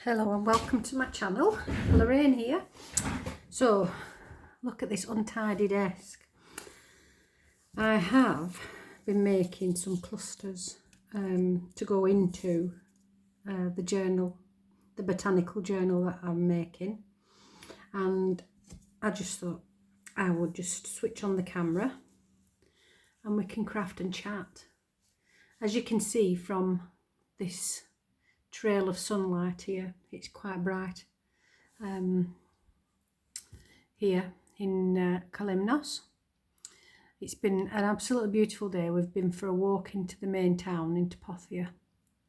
Hello and welcome to my channel. Lorraine here. So look at this untidy desk. I have been making some clusters to go into the journal, the botanical journal that I'm making, and I just thought I would just switch on the camera and we can craft and chat. As you can see from this trail of sunlight here, it's quite bright here in Kalymnos. It's been an absolutely beautiful day. We've been for a walk into the main town, into Pothia,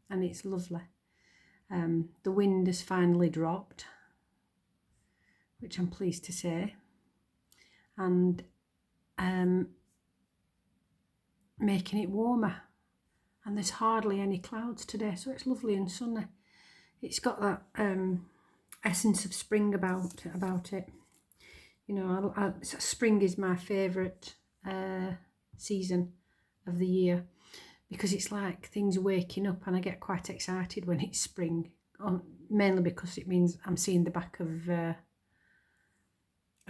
and it's lovely. The wind has finally dropped, which I'm pleased to say, and making it warmer. And there's hardly any clouds today, so it's lovely and sunny. It's got that essence of spring about it. You know, spring is my favourite season of the year because it's like things waking up, and I get quite excited when it's spring. Mainly because it means I'm seeing the back of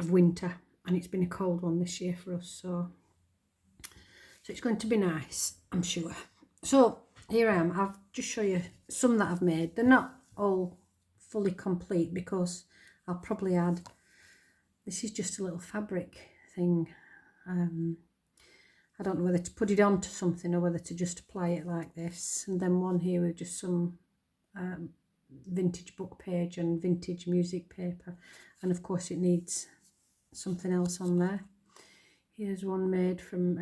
winter, and it's been a cold one this year for us. So it's going to be nice, I'm sure. So here I am. I'll just show you some that I've made. They're not all fully complete because I'll probably add, this is just a little fabric thing. I don't know whether to put it onto something or whether to just apply it like this. And then one here with just some vintage book page and vintage music paper. And of course it needs something else on there. Here's one made from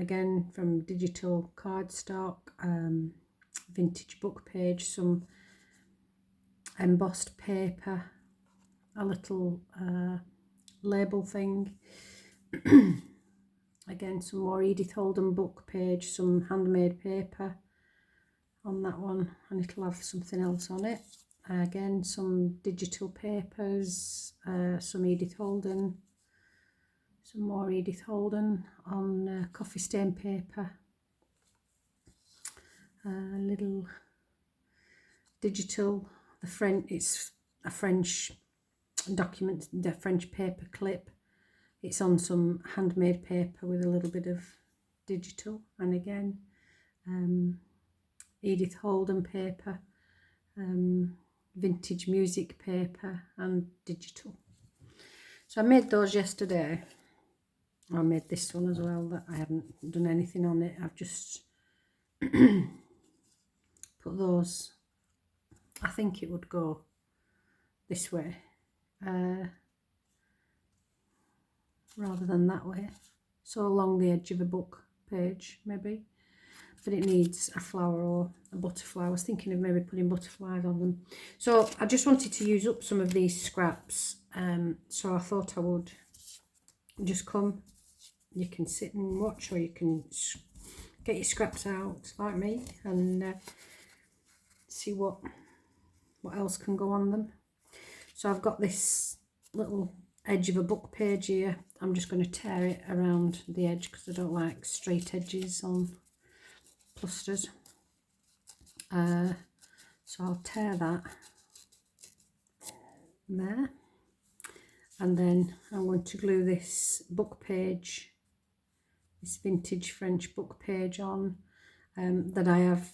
digital cardstock, vintage book page, some embossed paper, a little label thing. Again, some more Edith Holden book page, some handmade paper on that one, and it'll have something else on it. Again, some digital papers, some Edith Holden. Some more Edith Holden on coffee stain paper. Little digital, it's a French document, the French paper clip. It's on some handmade paper with a little bit of digital, and again Edith Holden paper, vintage music paper and digital. So I made those yesterday. I made this one as well, that I haven't done anything on it. I've just put those, I think it would go this way rather than that way. So along the edge of a book page maybe, but it needs a flower or a butterfly. I was thinking of maybe putting butterflies on them. So I just wanted to use up some of these scraps, so I thought I would just come. You can sit and watch, or you can get your scraps out like me and see what else can go on them. So I've got this little edge of a book page here. I'm just going to tear it around the edge because I don't like straight edges on clusters. So I'll tear that there, and then I'm going to glue this book page, this vintage French book page on, that I have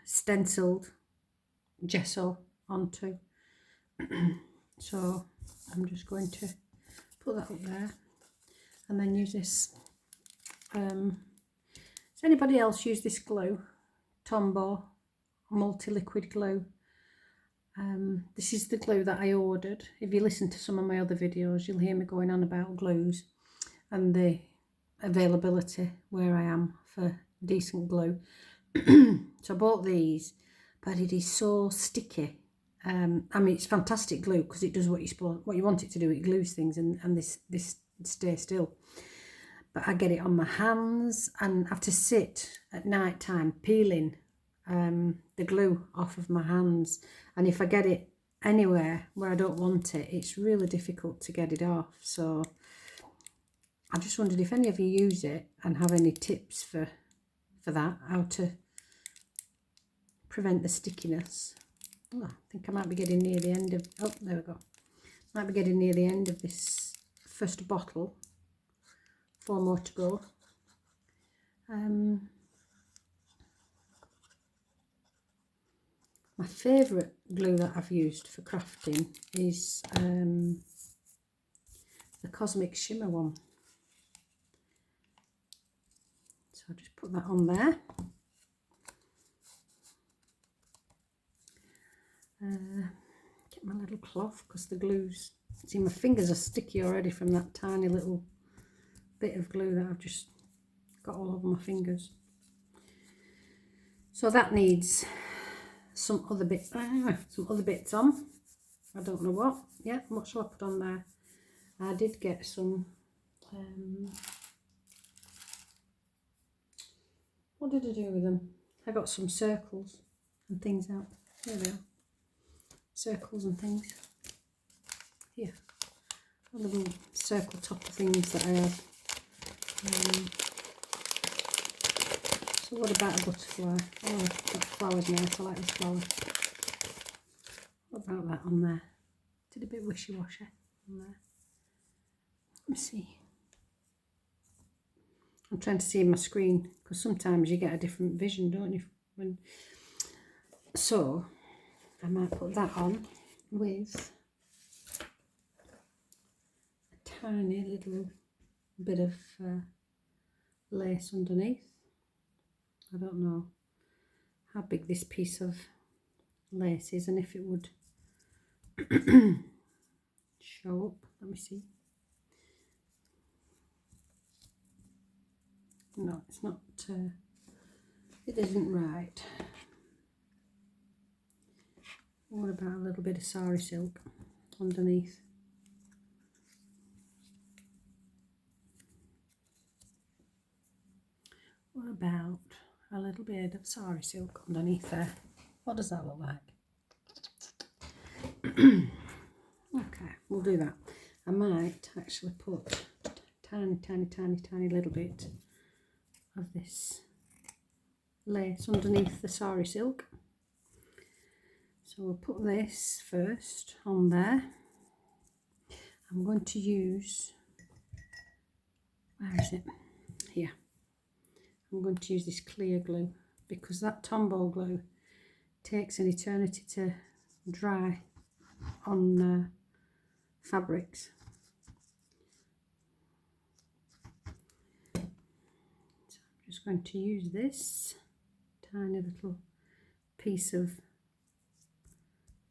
stenciled gesso onto. So I'm just going to put that up there and then use this. Does anybody else use this glue? Tombow multi-liquid glue. This is the glue that I ordered. If you listen to some of my other videos, you'll hear me going on about glues and the availability where I am for decent glue. So I bought these, but it is so sticky. I mean, it's fantastic glue because it does what you want it to do. It glues things, and this stays still. But I get it on my hands and have to sit at night time peeling the glue off of my hands. And if I get it anywhere where I don't want it, it's really difficult to get it off. So I just wondered if any of you use it and have any tips for that, how to prevent the stickiness. Oh, I think I might be getting near the end of, oh, there we go. Might be getting near the end of this first bottle. 4 more to go. My favourite glue that I've used for crafting is the Cosmic Shimmer one. So I'll just put that on there. Get my little cloth because the glue's, see, my fingers are sticky already from that tiny little bit of glue that I've just got all over my fingers. So that needs some other bits on. I don't know what. Yeah, what shall I put on there? I did get some. What did I do with them? I got some circles and things out. There they are. Circles and things. Here, a little circle top of things that I have. So what about a butterfly? Oh, that flower's nice. I like this flower. What about that on there? Did a bit wishy-washy on there. Let me see. I'm trying to see my screen because sometimes you get a different vision, don't you? So I might put that on with a tiny little bit of lace underneath. I don't know how big this piece of lace is and if it would show up. Let me see. No, it's not, it isn't right. What about a little bit of sari silk underneath? What about a little bit of sari silk underneath there? What does that look like? Okay, we'll do that. I might actually put a tiny little bit of this lace underneath the sari silk. So we'll put this first on there. I'm going to use, where is it? Here. I'm going to use this clear glue because that Tombow glue takes an eternity to dry on fabrics. So I'm just going to use this tiny little piece of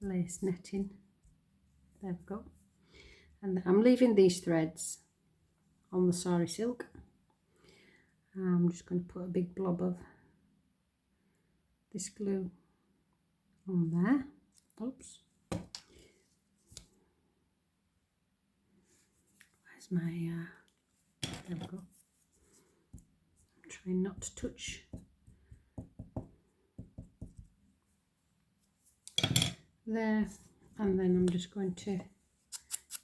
lace netting. There we go. And I'm leaving these threads on the sari silk. I'm just going to put a big blob of this glue on there. Oops. Where's my, there we go. I'm trying not to touch there. And then I'm just going to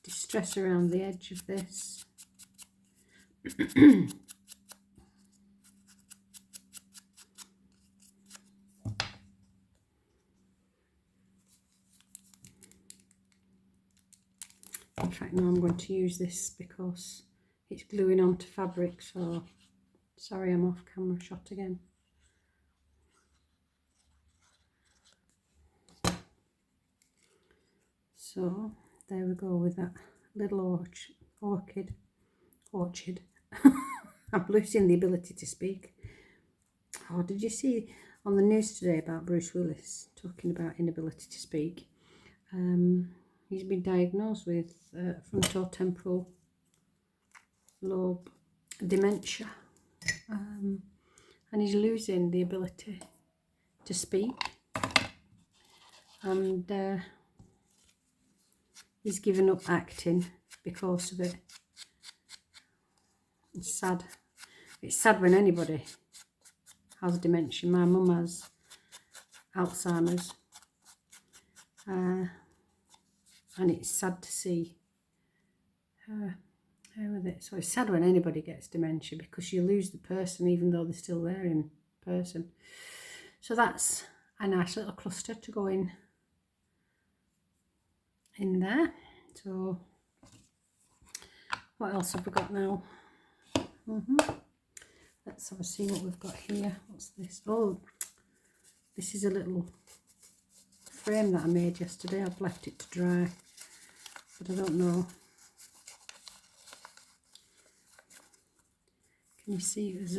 distress around the edge of this. In fact, no, I'm going to use this because it's gluing onto fabric, so sorry, I'm off camera shot again. So there we go with that little orchid. I'm losing the ability to speak. Oh, did you see on the news today about Bruce Willis talking about inability to speak? He's been diagnosed with frontotemporal lobe dementia, and he's losing the ability to speak, and he's given up acting because of it. It's sad. It's sad when anybody has dementia. My mum has Alzheimer's, and it's sad to see her with it. So it's sad when anybody gets dementia because you lose the person even though they're still there in person. So that's a nice little cluster to go in in there. So what else have we got now? Let's have a see what we've got here. What's this? Oh, this is a little frame that I made yesterday. I've left it to dry, but I don't know. Can you see it was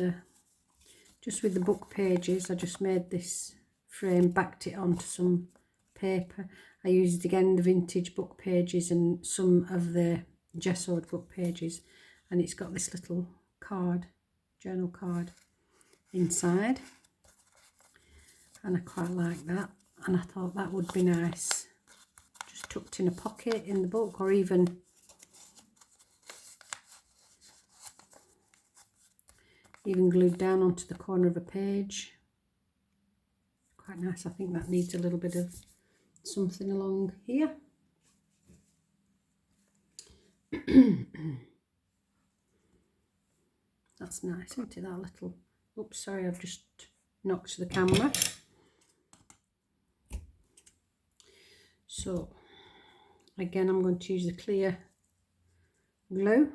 just with the book pages? I just made this frame, backed it onto some paper. I used again the vintage book pages and some of the gessoed book pages, and it's got this little card, journal card inside, and I quite like that, and I thought that would be nice just tucked in a pocket in the book, or even glued down onto the corner of a page. Quite nice. I think that needs a little bit of something along here. That's nice, isn't it? That little, oops, sorry, I've just knocked the camera. So again, I'm going to use the clear glue.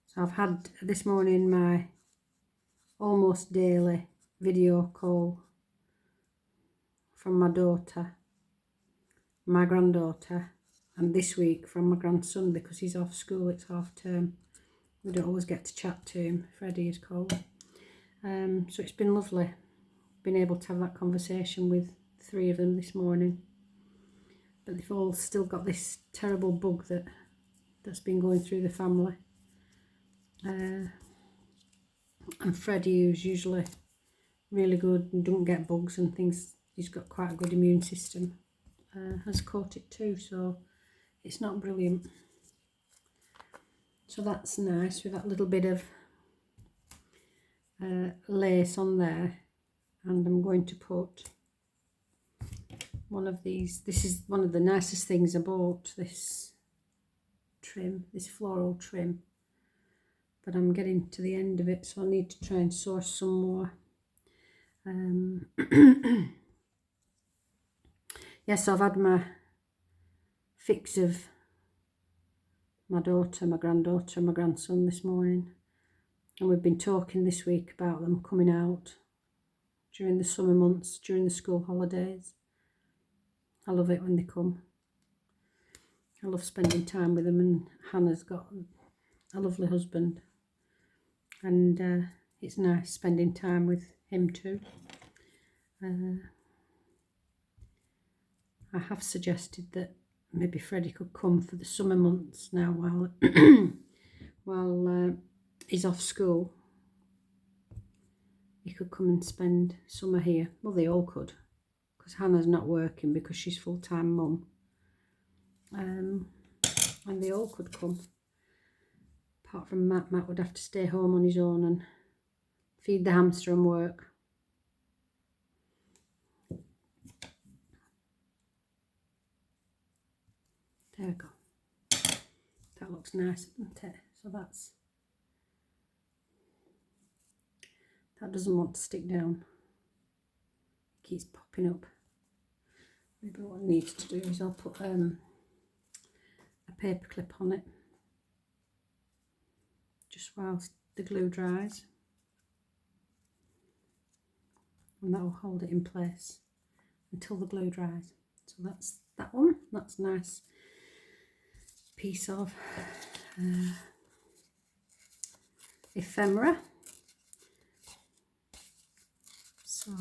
So I've had this morning my almost daily video call from my daughter, my granddaughter, and this week from my grandson because he's off school, it's half term. We don't always get to chat to him. Freddie is called. So it's been lovely being able to have that conversation with 3 of them this morning. But they've all still got this terrible bug that's been going through the family. And Freddie, who's usually really good and don't get bugs and things, he's got quite a good immune system, has caught it too, so it's not brilliant. So that's nice with that little bit of lace on there, and I'm going to put one of these. This is one of the nicest things I bought, this trim, this floral trim, but I'm getting to the end of it, so I need to try and source some more. Yes, I've had my fix of my daughter, my granddaughter, my grandson this morning, and we've been talking this week about them coming out during the summer months, during the school holidays. I love it when they come. I love spending time with them, and Hannah's got a lovely husband, and it's nice spending time with him too. I have suggested that maybe Freddie could come for the summer months now while he's off school. He could come and spend summer here. Well, they all could, because Hannah's not working because she's full-time mum. And they all could come. Apart from Matt. Matt would have to stay home on his own and feed the hamster and work. There we go. That looks nice, doesn't it? So that doesn't want to stick down. It keeps popping up. Maybe what I need to do is I'll put a paper clip on it just whilst the glue dries, and that will hold it in place until the glue dries. So that's that one. That's a nice piece of ephemera. So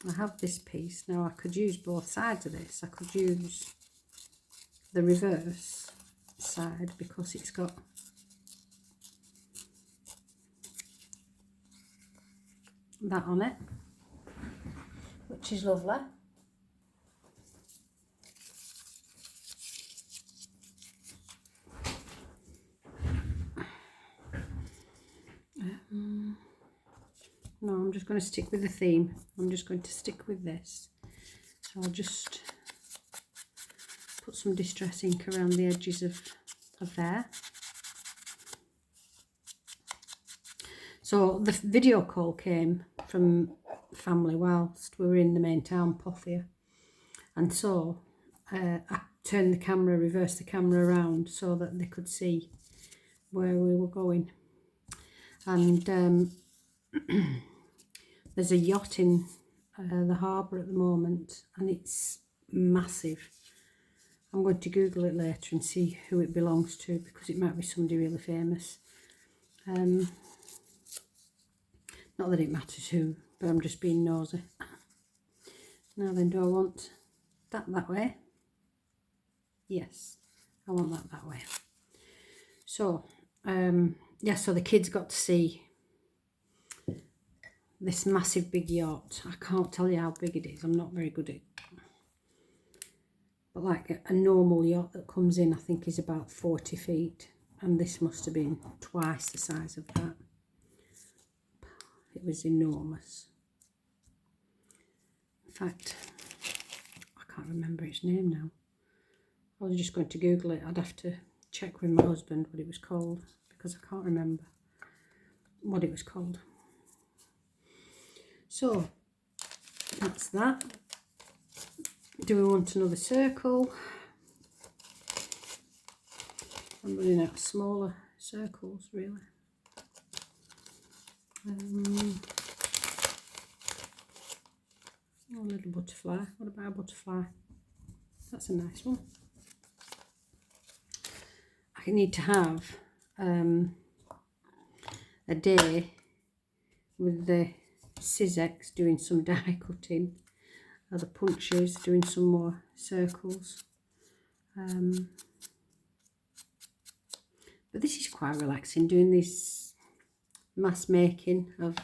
I have this piece. Now I could use both sides of this. I could use the reverse side because it's got that on it, which is lovely. No, I'm just going to stick with the theme. I'm just going to stick with this. So I'll just put some distress ink around the edges of there. So the video call came from family whilst we were in the main town, Pothia. And so I turned the camera, reversed the camera around so that they could see where we were going. And there's a yacht in the harbour at the moment, and it's massive. I'm going to Google it later and see who it belongs to, because it might be somebody really famous. Not that it matters who, but I'm just being nosy. Now then, do I want that way? Yes, I want that way. So, yeah, so the kids got to see this massive big yacht. I can't tell you how big it is. I'm not very good at it. But like a normal yacht that comes in, I think, is about 40 feet. And this must have been twice the size of that. It was enormous. In fact, I can't remember its name now. I was just going to Google it. I'd have to check with my husband what it was called, because I can't remember what it was called. So, that's that. Do we want another circle? I'm running out of smaller circles, really. Oh, a little butterfly. What about a butterfly? That's a nice one. I need to have a day with the Sizex doing some die cutting, or the punches doing some more circles. But this is quite relaxing, doing this mass making of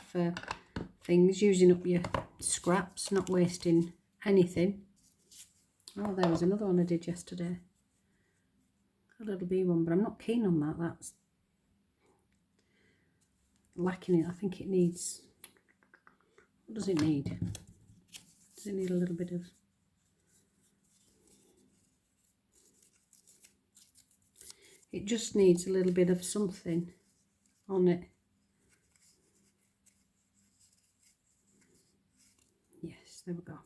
things, using up your scraps, not wasting anything. Oh, there was another one I did yesterday. A little bee one, but I'm not keen on that. That's lacking it. I think it needs... What does it need? Does it need a little bit of... It just needs a little bit of something on it. Yes, there we go.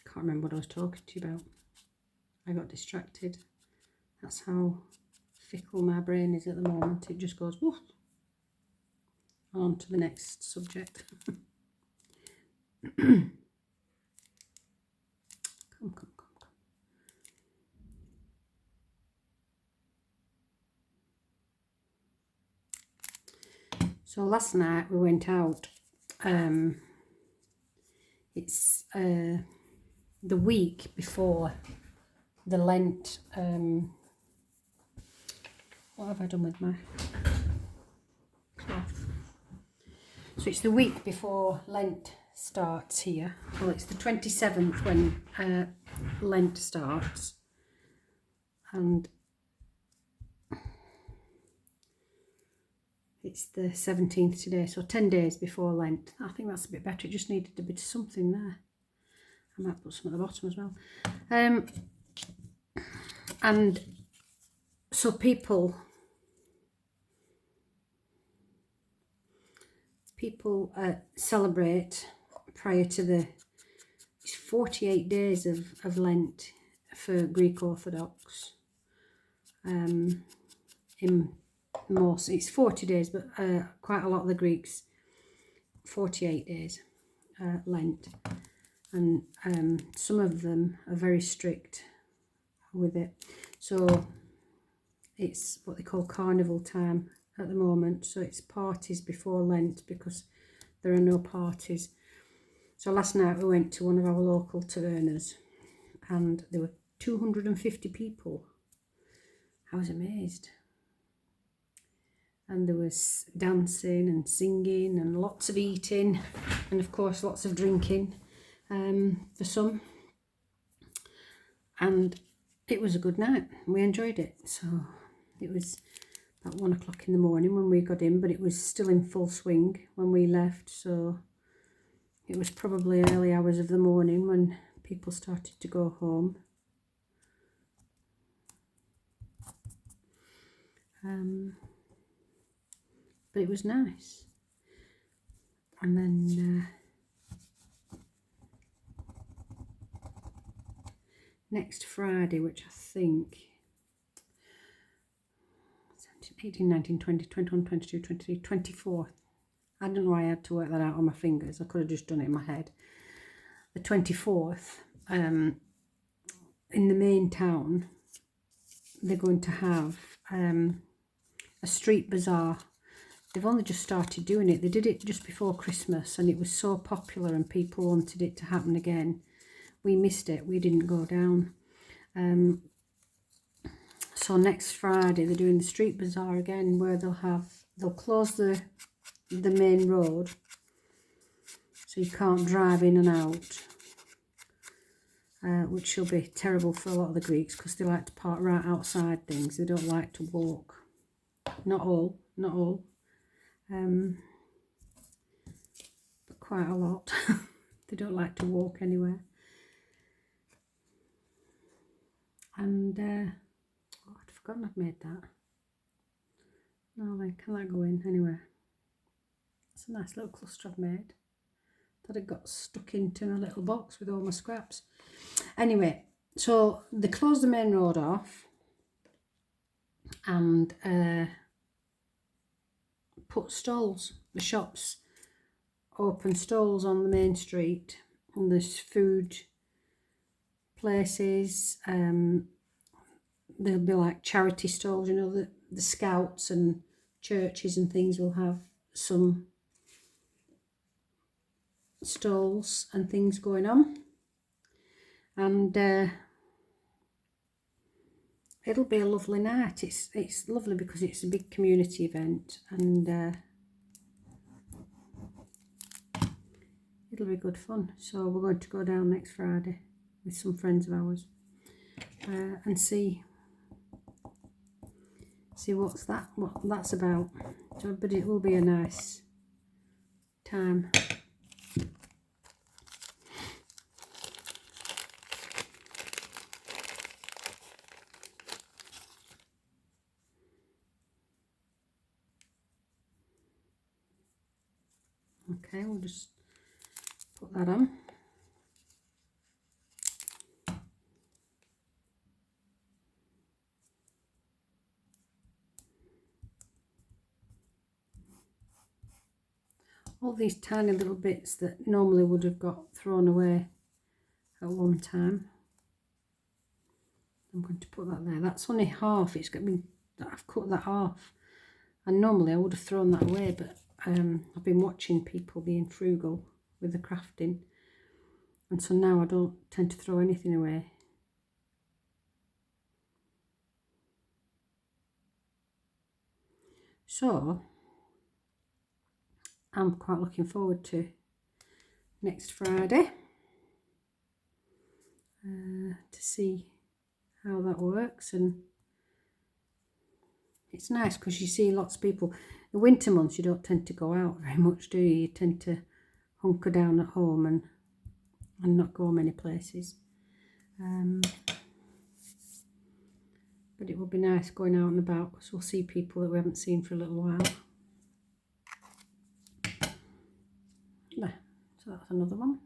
Can't remember what I was talking to you about. I got distracted. That's how fickle my brain is at the moment. It just goes woof. On to the next subject. Come. So last night we went out. It's the week before the Lent. What have I done with my cloth? So it's the week before Lent starts here. Well, it's the 27th when Lent starts. And it's the 17th today, so 10 days before Lent. I think that's a bit better. It just needed a bit of something there. I might put some at the bottom as well. And so people celebrate prior to it's 48 days of Lent for Greek Orthodox. In most, it's 40 days, but quite a lot of the Greeks, 48 days Lent. And some of them are very strict with it. So it's what they call carnival time at the moment. So it's parties before Lent, because there are no parties. So last night we went to one of our local tavernas, and there were 250 people. I was amazed. And there was dancing and singing and lots of eating, and of course lots of drinking for some. And it was a good night. We enjoyed it. So it was about 1 o'clock in the morning when we got in, but it was still in full swing when we left. So it was probably early hours of the morning when people started to go home. But it was nice. And then next Friday, which I think 17, 18, 19, 20, 21, 22, 23, 24th. I don't know why I had to work that out on my fingers. I could have just done it in my head. The 24th, in the main town, they're going to have a street bazaar. They've only just started doing it. They did it just before Christmas and it was so popular and people wanted it to happen again. We missed it. We didn't go down. So next Friday they're doing the street bazaar again, where they'll close the main road so you can't drive in and out, which will be terrible for a lot of the Greeks because they like to park right outside things. They don't like to walk. Not all, but quite a lot. They don't like to walk anywhere. And oh, I'd forgotten I've made that. No, then can that go in anywhere? It's a nice little cluster I've made. That it got stuck into a little box with all my scraps. Anyway, so they closed the main road off and put stalls. The shops open stalls on the main street, and there's food places. There'll be like charity stalls, you know, the scouts and churches and things will have some stalls and things going on. And it'll be a lovely night. It's lovely because it's a big community event, and it'll be good fun. So we're going to go down next Friday with some friends of ours and see what that's about. So, but it will be a nice time. Okay, we'll just put that on. All these tiny little bits that normally would have got thrown away at one time. I'm going to put that there. That's only half. It's got me. I've cut that off, and normally I would have thrown that away, but I've been watching people being frugal with the crafting, and so now I don't tend to throw anything away. So I'm quite looking forward to next Friday to see how that works. And it's nice because you see lots of people. The winter months you don't tend to go out very much, do you? You tend to hunker down at home and not go many places. But it will be nice going out and about because we'll see people that we haven't seen for a little while. There, so that's another one.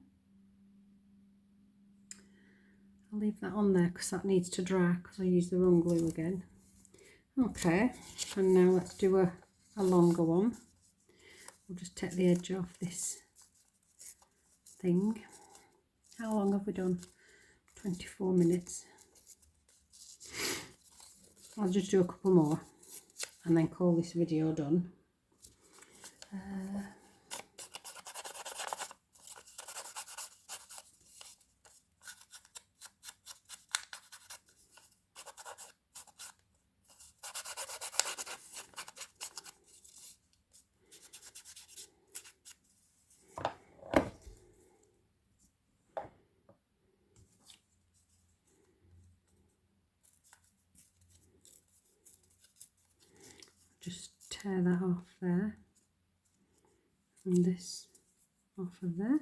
I'll leave that on there because that needs to dry because I used the wrong glue again. Okay, and now let's do a longer one. We'll just take the edge off this thing. How long have we done? 24 minutes. I'll just do a couple more and then call this video done. Just tear that off there, and this off of there.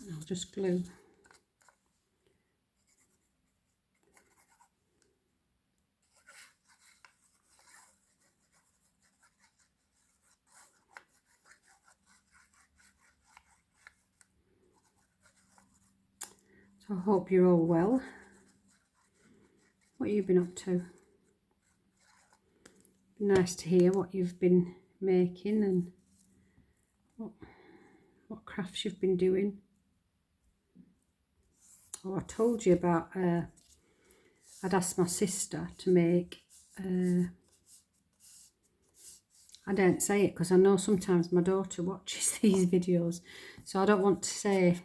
And I'll just glue So I hope you're all well. What have you been up to? Nice to hear what you've been making and what crafts you've been doing. Oh, I told you about, I'd asked my sister to make, I don't say it because I know sometimes my daughter watches these videos, so I don't want to say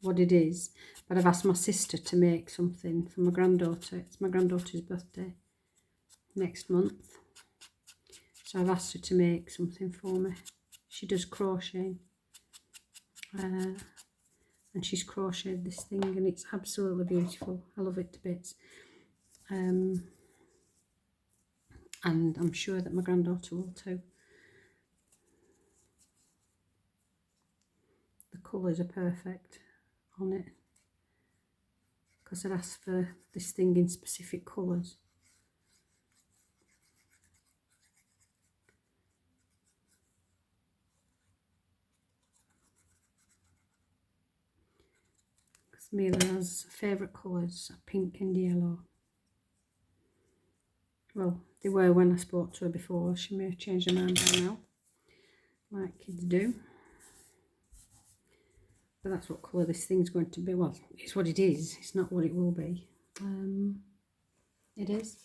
what it is, but I've asked my sister to make something for my granddaughter. It's my granddaughter's birthday next month, so I've asked her to make something for me. She does crocheting, and she's crocheted this thing and it's absolutely beautiful. I love it to bits, and I'm sure that my granddaughter will too. The colours are perfect on it because I'd asked for this thing in specific colours. Because Mila's favourite colours are pink and yellow. Well, they were when I spoke to her before. She may have changed her mind by now, like kids do. But that's what colour this thing's going to be. Well, it's what it is. It's not what it will be. It is.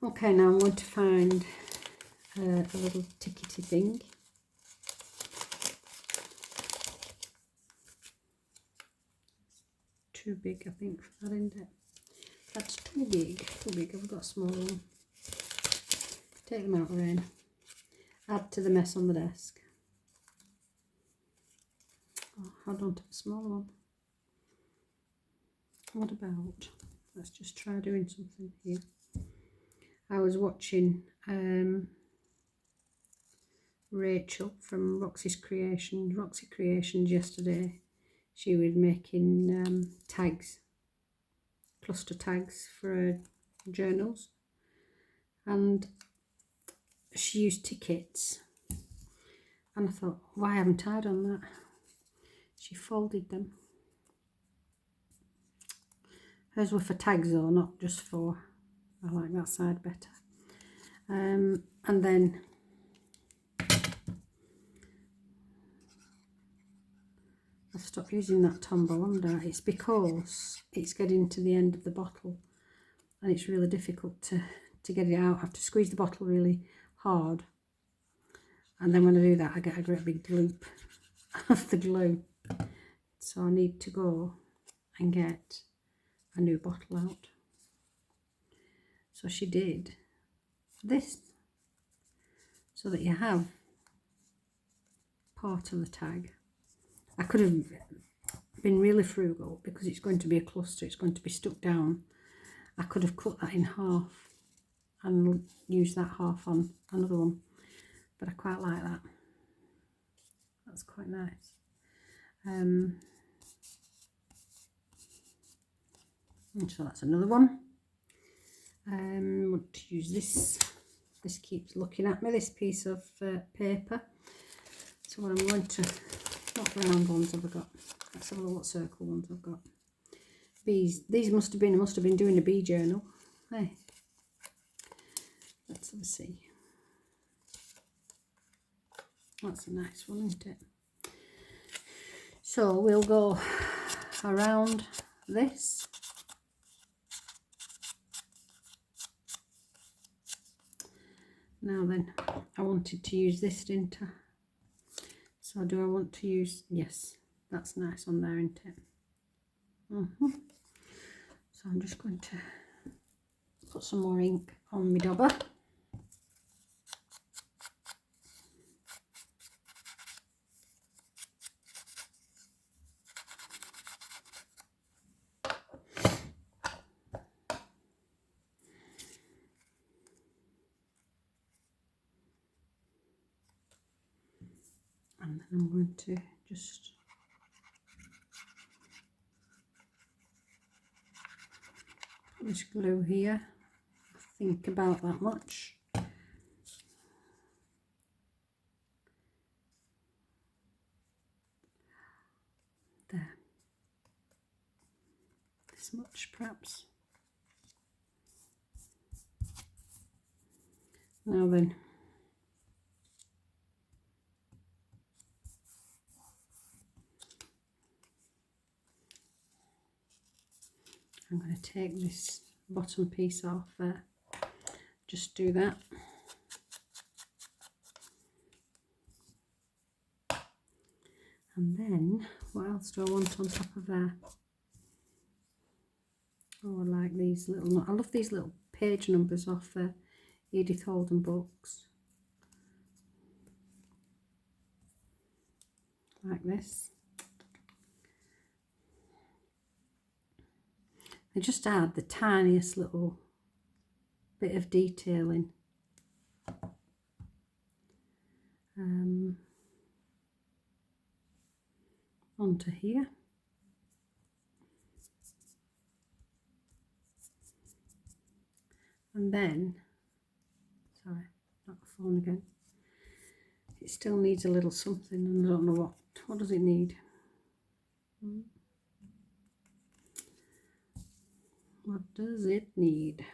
Okay, now I'm going to find a little tickety thing. Too big, I think, for that, isn't it? That's too big. Too big. I've got a small one. Take them out, Lorraine. Add to the mess on the desk. Oh, I don't have a small one. What about? Let's just try doing something here. I was watching Rachel from Roxy Creations yesterday. She was making tags, cluster tags for her journals, and she used tickets, and I thought, why haven't I done that? She folded them. Hers were for tags though, not just for, I like that side better. And then I've stopped using that tumble under. It's because it's getting to the end of the bottle and it's really difficult to get it out. I have to squeeze the bottle really hard, and then when I do that I get a great big gloop of the glue, so I need to go and get a new bottle out. So she did this so that you have part of the tag. I could have been really frugal because it's going to be a cluster, it's going to be stuck down. I could have cut that in half and used that half on another one, but I quite like that. That's quite nice. And so that's another one. I want to use this. This keeps looking at me, this piece of paper. So what I'm going to, what round ones have I got? Let's have a look what circle ones I've got. Bees. These must have been doing a bee journal. Hey. Let's have a see. That's a nice one, isn't it? So we'll go around this. Now then, I wanted to use this, didn't I? So do I want to use, yes, that's nice on there, isn't it? So I'm just going to put some more ink on my dobber. And then I'm going to just put this glue here. I think about that much. There. much perhaps. Now then, I'm going to take this bottom piece off there. Just do that. And then, what else do I want on top of there? Oh, I like these little, I love these little page numbers off the Edith Holden books. Like this. They just add the tiniest little bit of detailing. Onto here. And then, sorry, not the phone again. It still needs a little something, and I don't know what does it need? What does it need?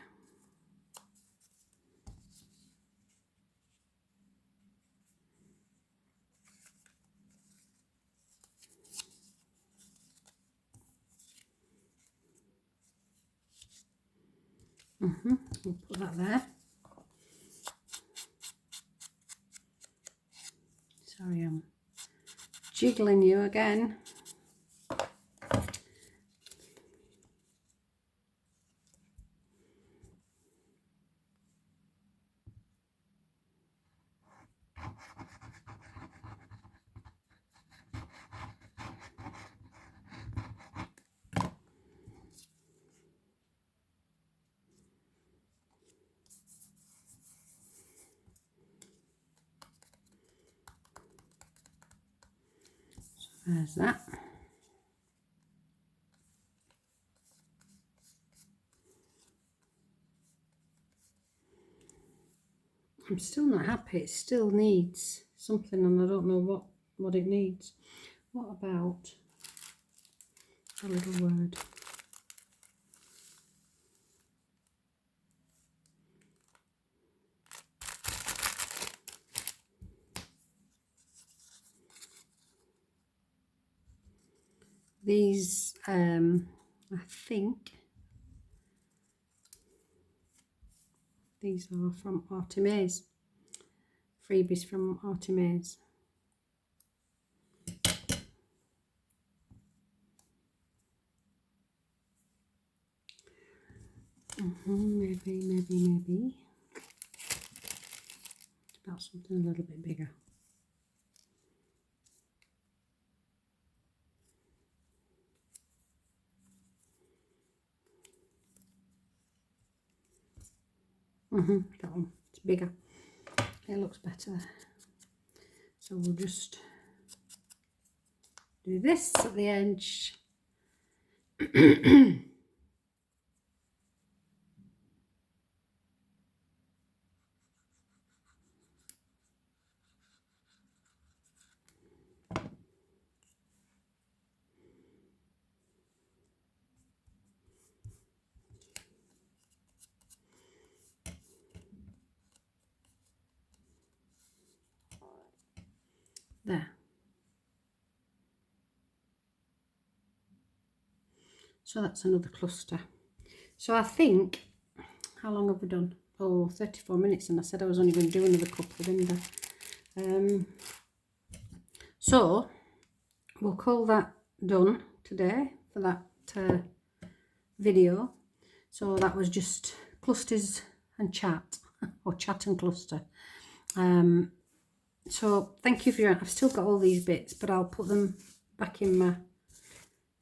We'll put that there. Sorry, I'm jiggling you again. There's that. I'm still not happy. It still needs something, and I don't know what it needs. What about a little word? These, I think these are from Artemis. Freebies from Artemis. Maybe. About something a little bit bigger. That one, it's bigger. It looks better. So we'll just do this at the edge. There. So that's another cluster. So I think, how long have we done? Oh, 34 minutes, and I said I was only going to do another couple, didn't I? So we'll call that done today for that video. So that was just clusters and chat, or chat and cluster. So thank you for your, I've still got all these bits, but I'll put them back in my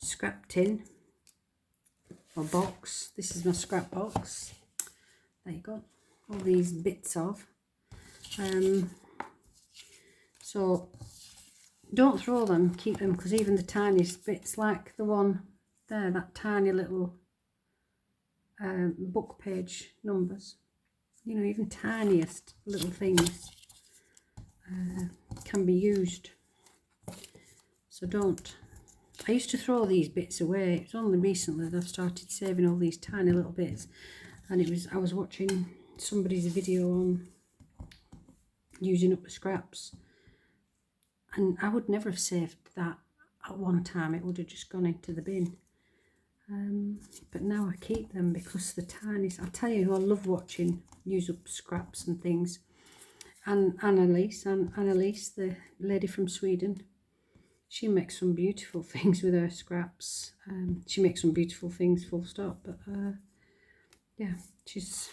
scrap tin or box. This is my scrap box. There you go. All these bits of. So don't throw them, keep them, because even the tiniest bits, like the one there, that tiny little book page numbers, you know, even tiniest little things can be used. So don't I used to throw these bits away. It's only recently that I've started saving all these tiny little bits. And I was watching somebody's video on using up the scraps. And I would never have saved that at one time. It would have just gone into the bin. But now I keep them because the tiny. I'll tell you who I love watching use up scraps and things. And Annalise, the lady from Sweden. She makes some beautiful things with her scraps. She makes some beautiful things, full stop. But yeah, she's,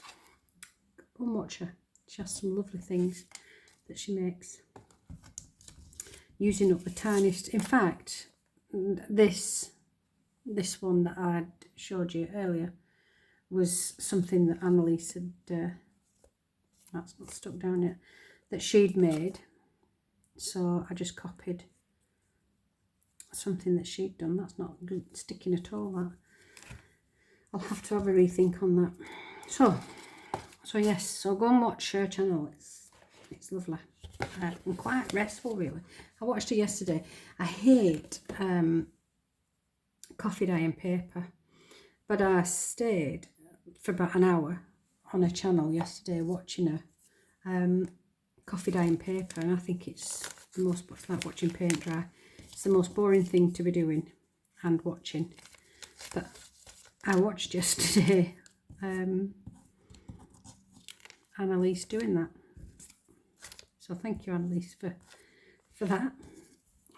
go and watch her. She has some lovely things that she makes. Using up the tiniest. In fact, this one that I showed you earlier was something that Annalise had, that's not stuck down yet, that she'd made. So I just copied something that she'd done. That's not good sticking at all, that. I'll have to have a rethink on that. So yes, so go and watch her channel. It's lovely and quite restful, really. I watched it yesterday. I hate coffee dye and paper, but I stayed for about an hour on her channel yesterday watching her coffee dye and paper, and I think it's the most, it's like watching paint dry. It's the most boring thing to be doing and watching, but I watched yesterday Annalise doing that. So thank you, Annalise, for that.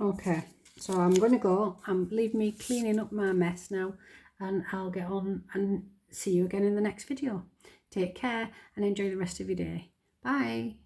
Okay, so I'm going to go. Leave me cleaning up my mess now, and I'll get on and see you again in the next video. Take care and enjoy the rest of your day. Bye.